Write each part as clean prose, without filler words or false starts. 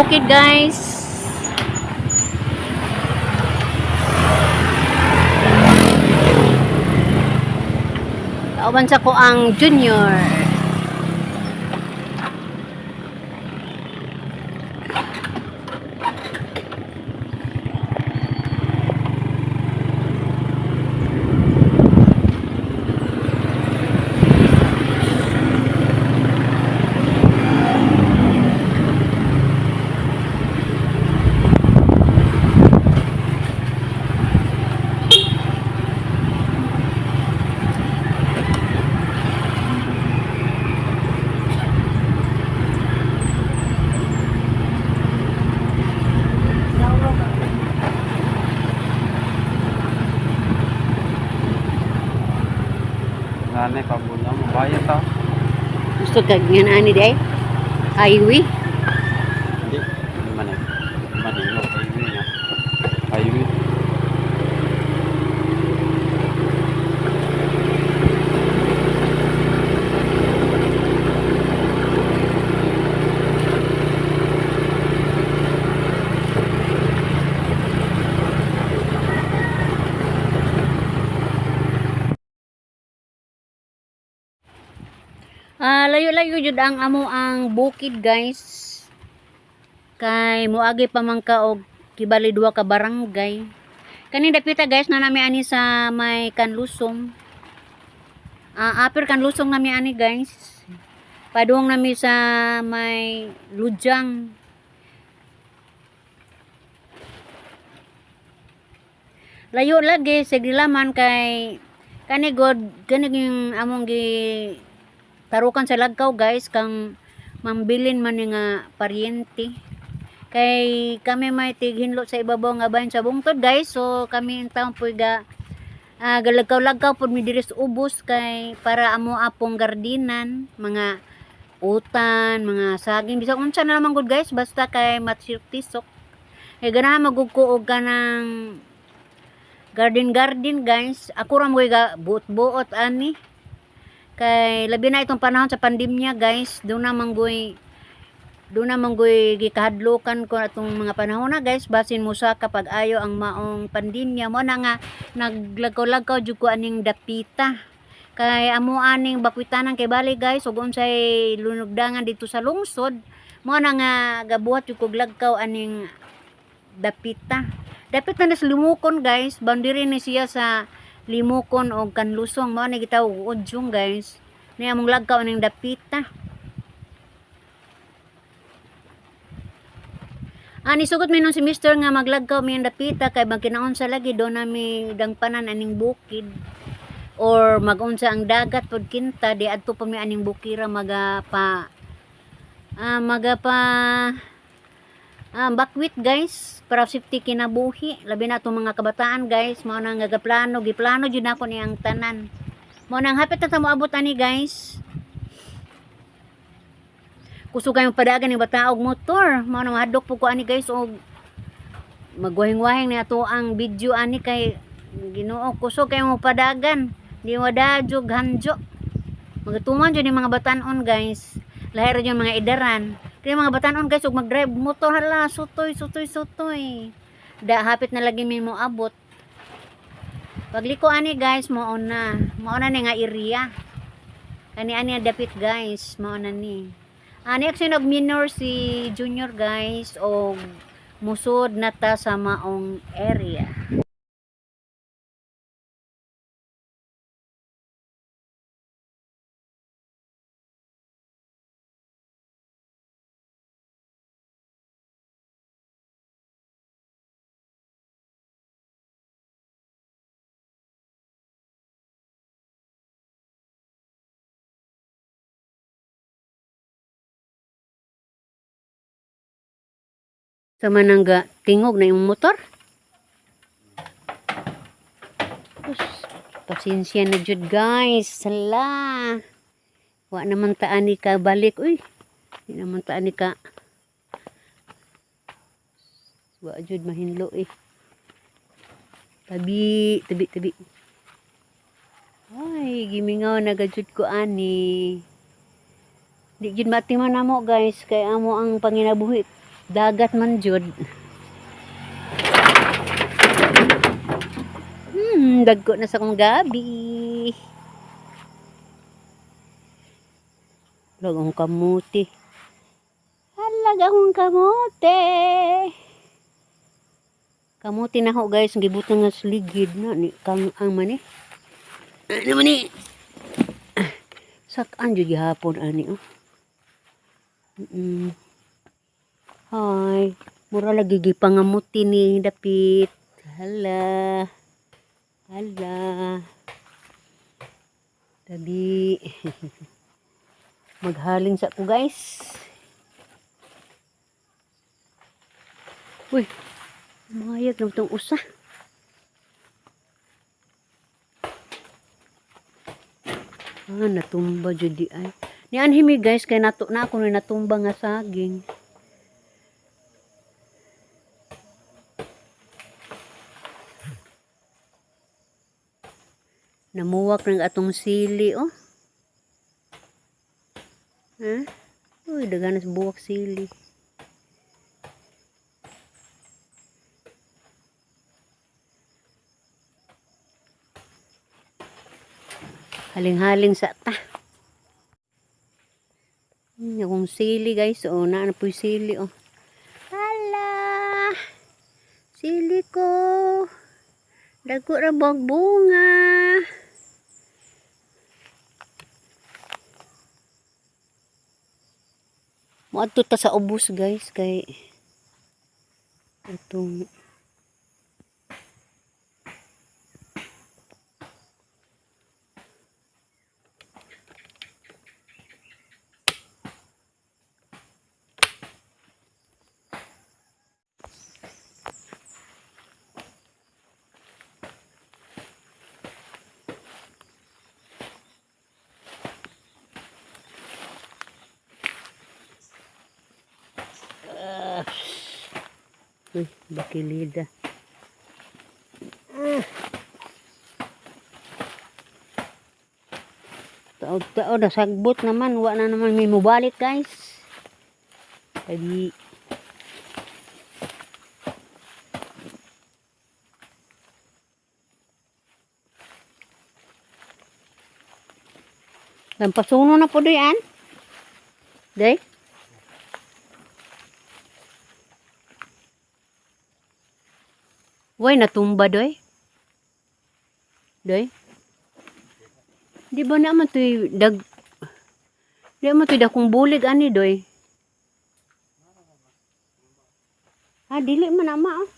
bukid guys. Kauban sa ko ang junior. Nanay pabuna mo bayad ta. Gusto ka nga ani day? Highway. Hindi man eh. Manilo highway na. Highway. Layo-layo jud ang amo ang bukid guys. Kay moagi pa man ka og kibali duha ka barangay. Kani dapita guys na nami ani sa may Kanlusong. Upper Kanlusong nami ani guys. Padung nami sa may Lujang. Layo lagi sa Gilaman kay kani god kani yung among gi tarukan sa Lagkaw guys kang mambilin man nga paryente. Kay kami may tighinlo sa ibabaw nga bahin sa bungtod guys. So kami in town po galagkaw-lagkaw po mi diri sa ubos kay para amo apong gardinan, mga utan, mga saging, bisag unsa na naman gud guys basta kay matisok. Kay ganahan magugko og kanang garden guys. Ako ra mo buot-buot ani. Kay labi na itong panahon sa pandemya guys, doon na manggoy gikahadlokan ko atong mga panahon na guys basin mo sa kapag ayo ang maong pandemya mo na nga naglagaw-lagaw jud ko aning dapita. Kay amo aning bakwitanan kay bali guys ug unsay lunugdangan dito sa lungsod mo na nga gabuhat jud kog lagkaw aning dapita. Dapit na sa Limukon guys, boundary ni siya sa Limukon o Kanlusong mo na gitawag Udyong guys. Ni among lagkaw ning dapita. Ani sugot mi nung si Mister nga maglagkaw mi ang dapita kay magkinaon sa lagi do nami dangpanan aning bukid or magunsa ang dagat pod kinta di adto pa mi aning bukira bakwit guys para safety kinabuhi labi na itong mga kabataan guys mao nang giplano jud nako ni ang tanan mao nang hapit na ta moabot ani guys kusog kayong padagan ni bata og motor mao nang mahadlok po ko ani guys og magwahing-wahing ni ato ang video ani kay Ginoo kusog kayong padagan di wadajog hanjo magatuman jud ni mga batan-on guys lahi ra yung mga idaran. Kaya mga batanon guys, ug mag-drive motor hala, sutoy. Da hapit na lagi mi mo abot. Pagliko ani guys, mao na ni nga area. Kani dapit guys, mao na ni. Ani action og minor si Junior guys og musod na ta sa maong area. Sama nang tingog na yung motor. Pasensya na jud guys. Sala. Wa naman taan ni ka balik. Uy. Di naman taan ni ka. Wa jud mahinlo eh. Tabi. Ay, gimingaw na gajud ko ani. Di jud matiman namo guys kay amo ang panginabuhi Dagat man jud. Dagko na sa kong gabi. Lagong kamuti. Halaga akong kamote. Kamote na ho guys, gibutan nga sa ligid na ni kang ang mani. Ano mani? Sakan jud gihapon ani oh. Hi, mura lagi gipangamuti ni dapit. Hala. Hala. Tabi. Maghaling sa ko guys. Uy, mayag na itong usa. Natumba judi ay. Ni anhimi guys, kay nato na ako ni natumba nga saging. Namuwak ng atong sili oh. Uy, daghan sa buwak sili. Haling-haling sa ta. Akong sili guys. Oh, na po yung sili oh. Hala. Sili ko. Dagko ra bang bunga. Moadto ta sa ubos guys kay itong bakilida. Taod-taod na sagbot naman. Wa na naman may mubalik guys. Tabi. Lampasuno na po doyan. Day. Way natumba doy. Doy. Di ba naman to'y dag... Di naman to'y dakong bulig ani doy. Dili man ama oh.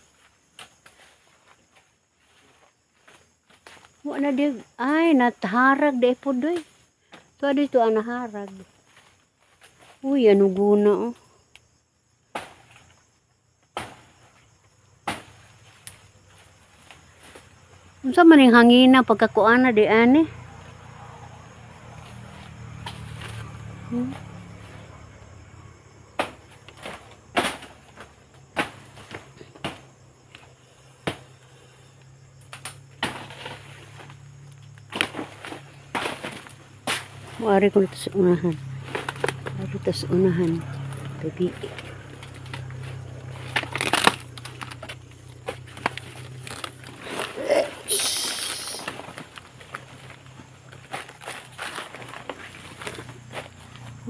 Wa na di... Ay, nataharag day po doy. Ito dito ang naharag. Uy, ano guna oh. Unsa man yung hangina pagkakuana di ani? Muari ko dito sa unahan. Muari dito sa unahan. Tabi.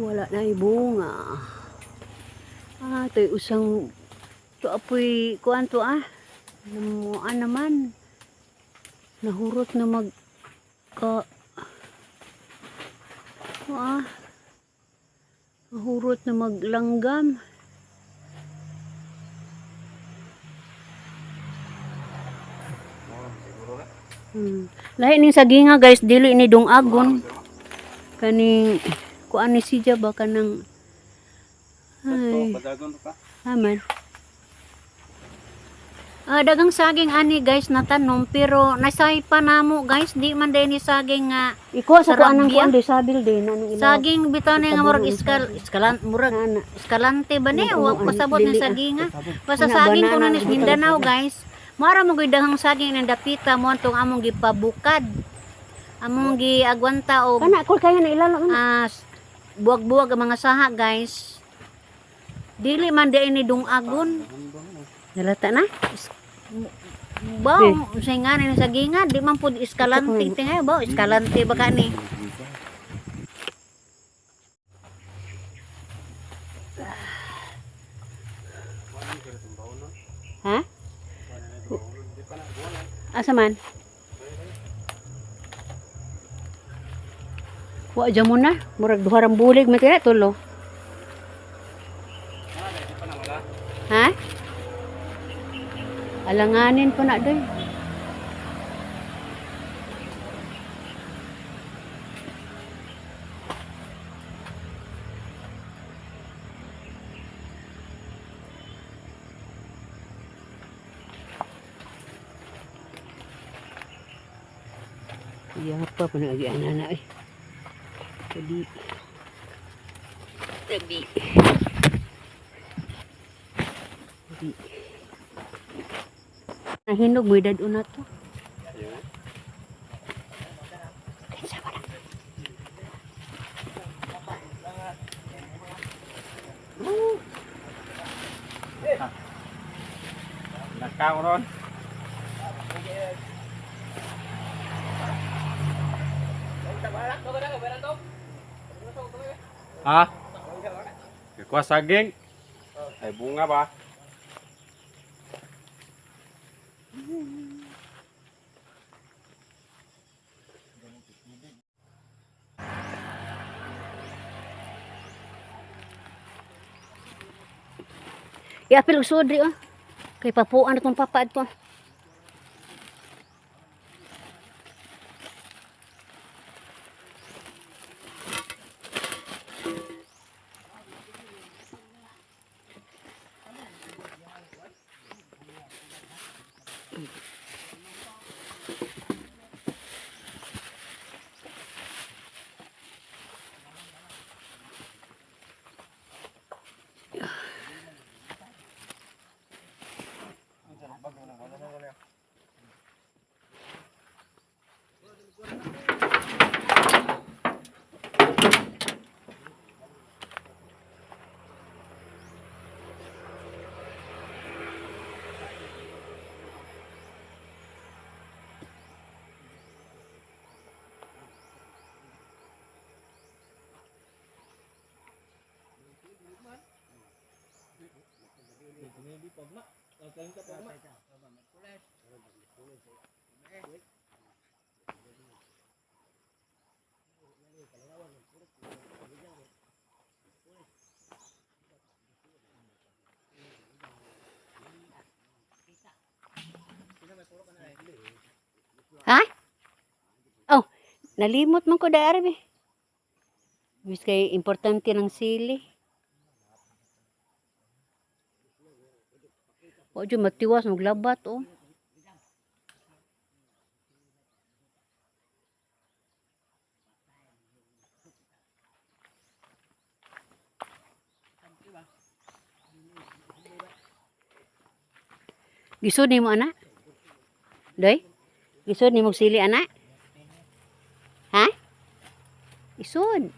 Wala na bunga. Ito'y usang ito apoy kuan to namuan naman. Nahurot na nahurot na maglanggam. Lahi ning saginga guys, dili ni dong agon. Kaning kuan ni siya ba kanang ay aman. Dagang saging ani guys natanom pero nasay pa namo guys, di man day ni saging nga iko sa kuan nang kuan sabil din ano saging bitaw ni nga murag eskalante ba ni wa pasabot ni saging nga basta saging kuno ni Mindanao guys. Mara mo gid daghang saging nang dapita mo tong among gipabukad. Among giagwanta og kana kul kaya na ilalo buwag-buwag ang mga saha guys. Dili man di ini dungagon. Dong. Nalata na? Bao, sa nga ni sa gingan, di man pud eskalante tingay bao, eskalante ba kani? Ha? Asa man? Wa dyan mo na. Murag duharang bulig. May kaya tulo. Ha? Alanganin po na doy. Iya apa pun lagi anak-anak Tadi nahinog mo edad una to. Kinsa ba na? Nakao ron. Ha? Kuha saging. Ay bunga ba? Iapil og sudri oh. Kay papuan atong papa adto. Ha? Oh, nalimot man ko daari be. Bis kay importante ng sili. O dyan matiwas, maglabat oh. Gisod ni mo anak? Doy? Gisod ni mo sili anak? Ha? Isod.